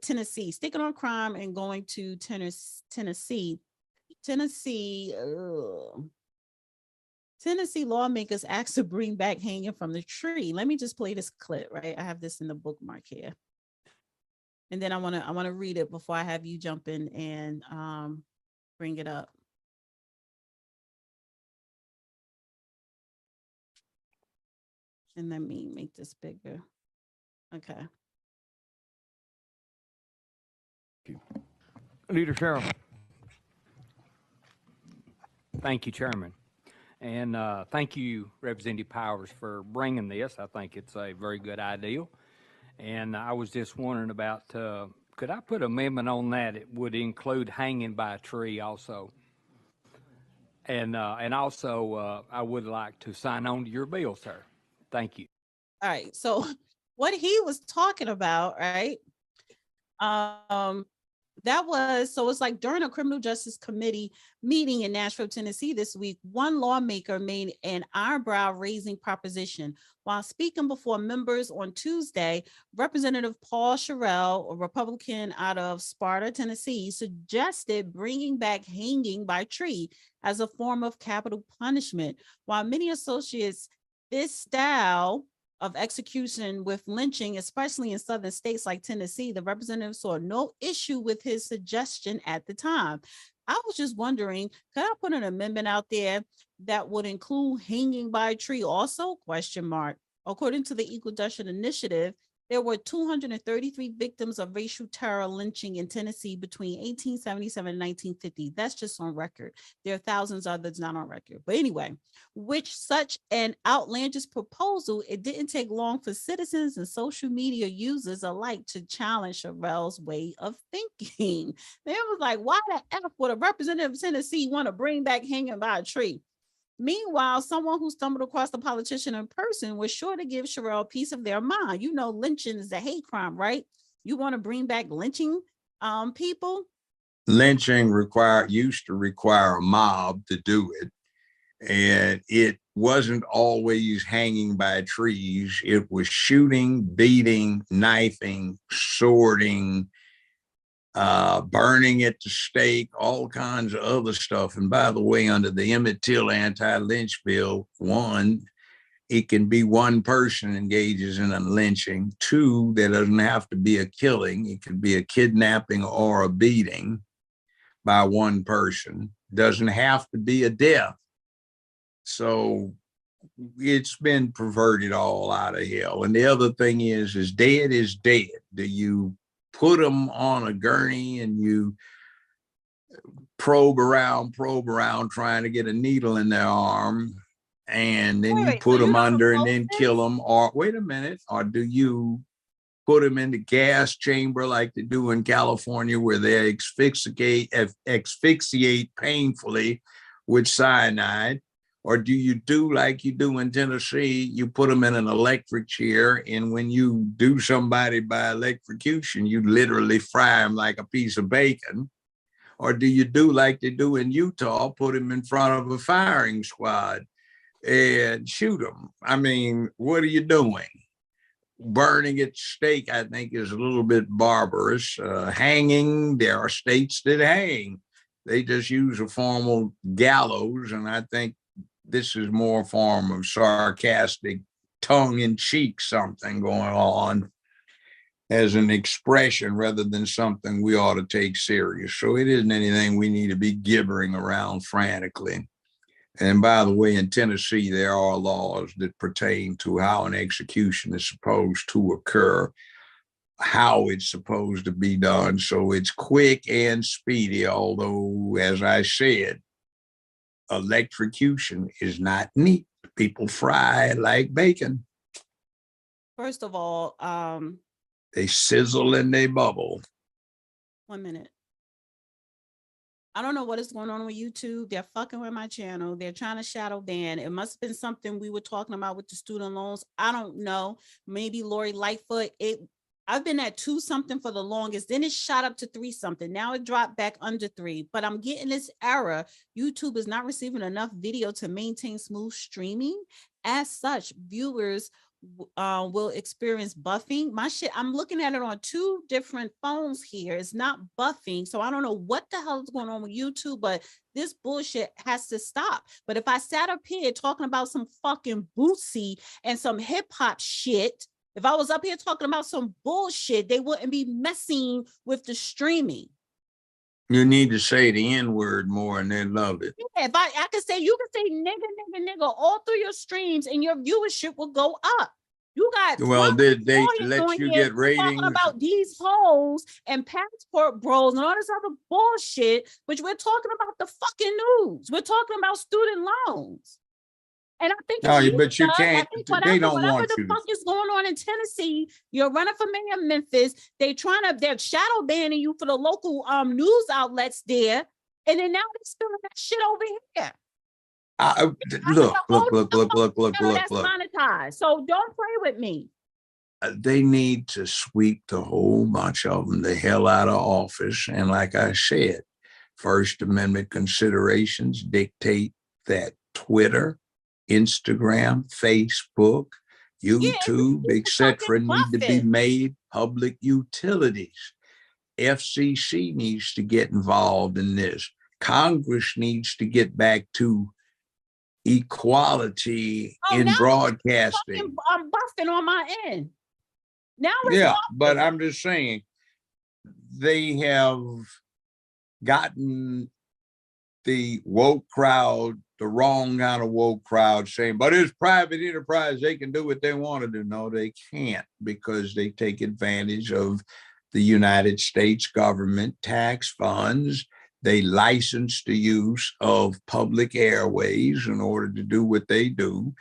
Tennessee, sticking on crime and going to Tennessee. Tennessee lawmakers asked to bring back hanging from the tree. Let me just play this clip, right? I have this in the bookmark here. And then I want to read it before I have you jump in and bring it up. And let me make this bigger. Okay. Leader Sherrell. Thank you, Chairman. And thank you, Representative Powers, for bringing this. I think it's a very good idea. And I was just wondering about, could I put an amendment on that? It would include hanging by a tree also. And also, I would like to sign on to your bill, sir. Thank you. All right. So what he was talking about, right? That was, so it's like during a criminal justice committee meeting in Nashville, Tennessee this week, one lawmaker made an eyebrow raising proposition. While speaking before members on Tuesday, Representative Paul Sherrell, a Republican out of Sparta, Tennessee, suggested bringing back hanging by tree as a form of capital punishment. While many associates this style of execution with lynching, especially in southern states like Tennessee, the representative saw no issue with his suggestion at the time. I was just wondering, could I put an amendment out there that would include hanging by a tree also? ? According to the Equal Justice Initiative, there were 233 victims of racial terror lynching in Tennessee between 1877 and 1950. That's just on record. There are thousands others not on record. But anyway, with such an outlandish proposal, it didn't take long for citizens and social media users alike to challenge Sherrell's way of thinking. They was like, why the F would a representative of Tennessee want to bring back hanging by a tree? Meanwhile, someone who stumbled across the politician in person was sure to give Sherrell a piece of their mind. You know, lynching is a hate crime, right? You want to bring back lynching people? Lynching used to require a mob to do it. And it wasn't always hanging by trees. It was shooting, beating, knifing, swording, burning at the stake, all kinds of other stuff. And by the way, under the Emmett Till anti-lynch bill, one, it can be one person engages in a lynching. Two, there doesn't have to be a killing. It could be a kidnapping or a beating by one person. Doesn't have to be a death. So it's been perverted all out of hell. And the other thing is dead is dead. Do you put them on a gurney and you probe around, trying to get a needle in their arm, and then you put them under and then kill them? Or wait a minute, or do you put them in the gas chamber like they do in California, where they asphyxiate painfully with cyanide? Or do you do like you do in Tennessee? You put them in an electric chair, and when you do somebody by electrocution, you literally fry them like a piece of bacon. Or do you do like they do in Utah, put them in front of a firing squad and shoot them? I mean, what are you doing? Burning at stake, I think, is a little bit barbarous. Hanging, there are states that hang. They just use a formal gallows, and I think this is more a form of sarcastic, tongue-in-cheek something going on as an expression rather than something we ought to take serious. So it isn't anything we need to be gibbering around frantically. And by the way, in Tennessee, there are laws that pertain to how an execution is supposed to occur, how it's supposed to be done. So it's quick and speedy, although, as I said, electrocution is not neat. People fry like bacon. First of all, they sizzle and they bubble. 1 minute. I don't know what is going on with YouTube. They're fucking with my channel. They're trying to shadow ban. It must have been something we were talking about with the student loans. I don't know. Maybe Lori Lightfoot. I've been at 2 something for the longest. Then it shot up to 3 something. Now it dropped back under 3. But I'm getting this error. YouTube is not receiving enough video to maintain smooth streaming. As such, viewers will experience buffing. My shit, I'm looking at it on 2 different phones here. It's not buffing. So I don't know what the hell is going on with YouTube, but this bullshit has to stop. But if I sat up here talking about some fucking Bootsy and some hip hop shit, if I was up here talking about some bullshit, they wouldn't be messing with the streaming. You need to say the N-word more and they love it. Yeah, if I could say, you can say nigga all through your streams and your viewership will go up. You got they let you get ratings talking about these hoes and passport bros and all this other bullshit, which we're talking about the fucking news. We're talking about student loans. And I think but you can't. They don't whatever want the you fuck is going on in Tennessee, you're running for mayor of Memphis. They're shadow banning you for the local news outlets there, and then now they're spilling that shit over here. Look. That's monetized. So don't play with me. They need to sweep the whole bunch of them the hell out of office. And like I said, First Amendment considerations dictate that Twitter, Instagram, Facebook, YouTube, etc., need to be made public utilities. FCC needs to get involved in this. Congress needs to get back to equality in broadcasting. I'm buffing on my end. Now but I'm just saying they have gotten the woke crowd, the wrong kind of woke crowd, saying, but it's private enterprise, they can do what they want to do. No, they can't, because they take advantage of the United States government tax funds. They license the use of public airways in order to do what they do.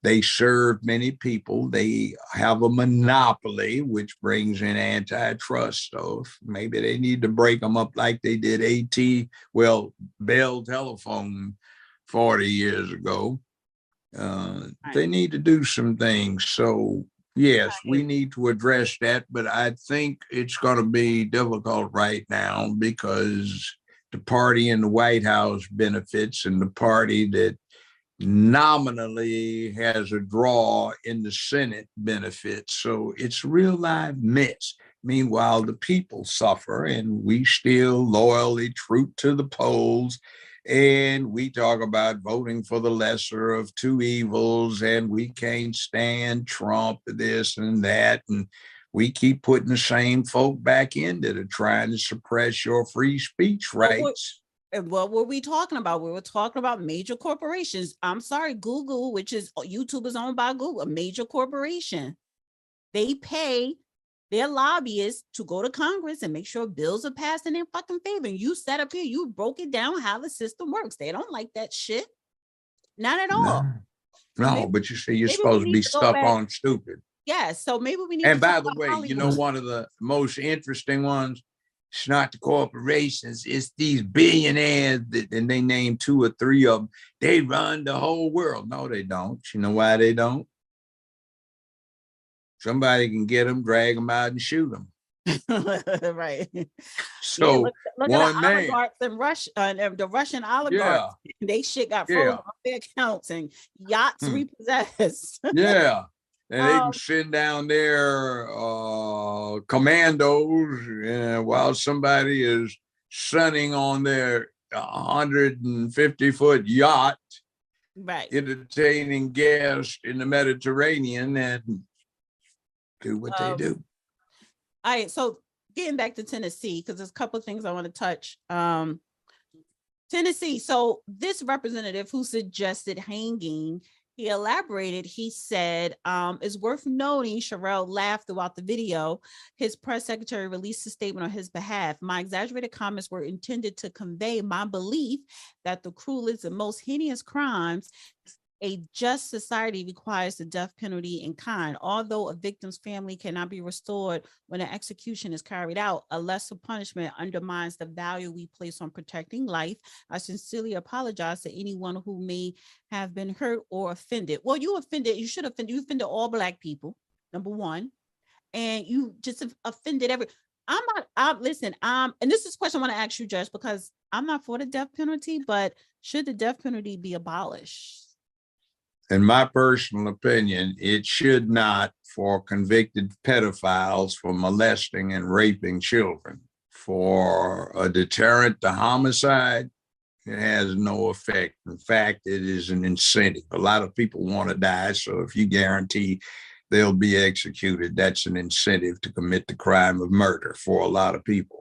They serve many people. They have a monopoly, which brings in antitrust stuff. Maybe they need to break them up like they did Bell Telephone 40 years ago. They need to do some things. So, yes, we need to address that, but I think it's going to be difficult right now because the party in the White House benefits and the party that nominally has a draw in the Senate benefits. So it's a real live mess. Meanwhile, the people suffer, and we still loyally troop to the polls. And we talk about voting for the lesser of two evils, and we can't stand Trump, this and that. And we keep putting the same folk back into it, trying to suppress your free speech rights. What were we talking about? We were talking about major corporations. I'm sorry, Google, which is YouTube is owned by Google, a major corporation. They pay their lobbyists to go to Congress and make sure bills are passed in their fucking favor. And you sat up here, you broke it down how the system works. They don't like that shit. Not at all. No, but you see, you're supposed to be stuck on stupid. Yes, so maybe we need and by the way, you know, one of the most interesting ones, it's not the corporations, it's these billionaires and they name 2 or 3 of them. They run the whole world. No, they don't. You know why they don't? Somebody can get them, drag them out, and shoot them. Right. So look one at the oligarchs in Russia, the Russian oligarchs. They shit got frozen off their accounts and yachts repossessed. And they can send down their commandos while somebody is sunning on their 150-foot yacht, entertaining guests in the Mediterranean, and do what they do. All right, so getting back to Tennessee, because there's a couple of things I want to touch. Tennessee, so this representative who suggested hanging, he elaborated, he said, it's worth noting, Sherrell laughed throughout the video. His press secretary released a statement on his behalf. My exaggerated comments were intended to convey my belief that the cruelest and most heinous crimes, a just society requires the death penalty in kind. Although a victim's family cannot be restored when an execution is carried out, a lesser punishment undermines the value we place on protecting life. I sincerely apologize to anyone who may have been hurt or offended. Well, you offended all Black people, number one. And you just offended listen, and this is a question I want to ask you, Judge, because I'm not for the death penalty, but should the death penalty be abolished? in my personal opinion, it should not for convicted pedophiles for molesting and raping children. For a deterrent to homicide, it has no effect. In fact, it is an incentive. A lot of people want to die, so if you guarantee they'll be executed, that's an incentive to commit the crime of murder for a lot of people.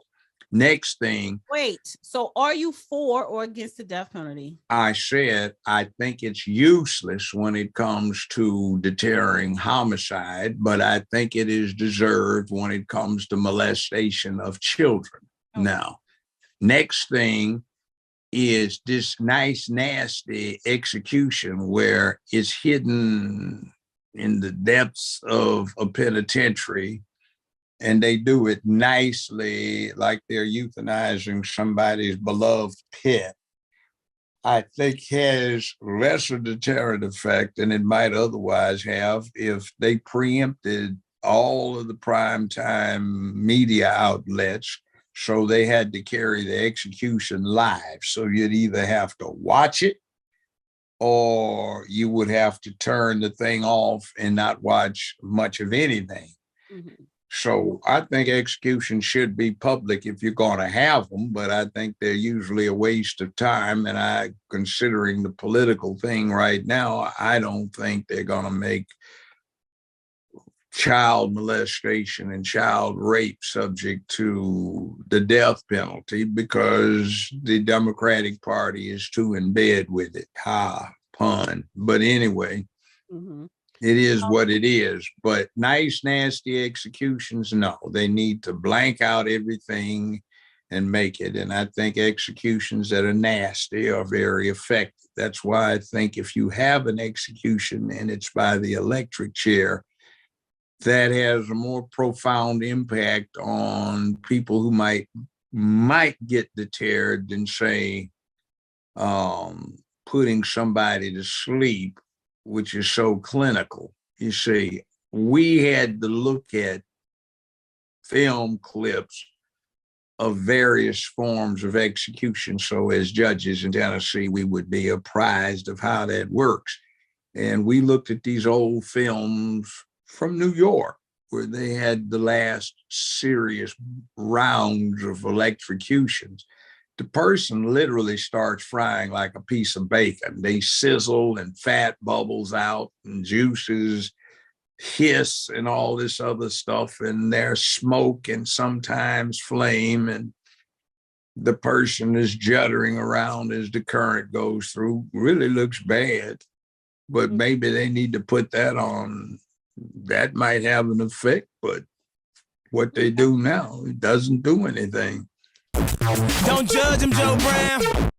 Next thing. Wait, so are you for or against the death penalty? I said, I think it's useless when it comes to deterring homicide, but I think it is deserved when it comes to molestation of children. Okay. Now, next thing is this nice, nasty execution where it's hidden in the depths of a penitentiary, and they do it nicely, like they're euthanizing somebody's beloved pet. I think has lesser deterrent effect than it might otherwise have if they preempted all of the primetime media outlets, so they had to carry the execution live. So you'd either have to watch it or you would have to turn the thing off and not watch much of anything. Mm-hmm. So I think executions should be public if you're going to have them, but I think they're usually a waste of time. And considering the political thing right now, I don't think they're going to make child molestation and child rape subject to the death penalty because the Democratic Party is too in bed with it. Ha, pun. But anyway. Mm-hmm. It is what it is, but nice, nasty executions, no, they need to blank out everything and make it. And I think executions that are nasty are very effective. That's why I think if you have an execution and it's by the electric chair, that has a more profound impact on people who might get deterred than, say, putting somebody to sleep, which is so clinical. You see, we had to look at film clips of various forms of execution. So as judges in Tennessee, we would be apprised of how that works. And we looked at these old films from New York, where they had the last serious rounds of electrocutions. The person literally starts frying like a piece of bacon. They sizzle and fat bubbles out and juices hiss and all this other stuff. And there's smoke and sometimes flame. And the person is juddering around as the current goes through. Really looks bad. But maybe they need to put that on. That might have an effect. But what they do now, it doesn't do anything. Don't judge him, Joe Brown.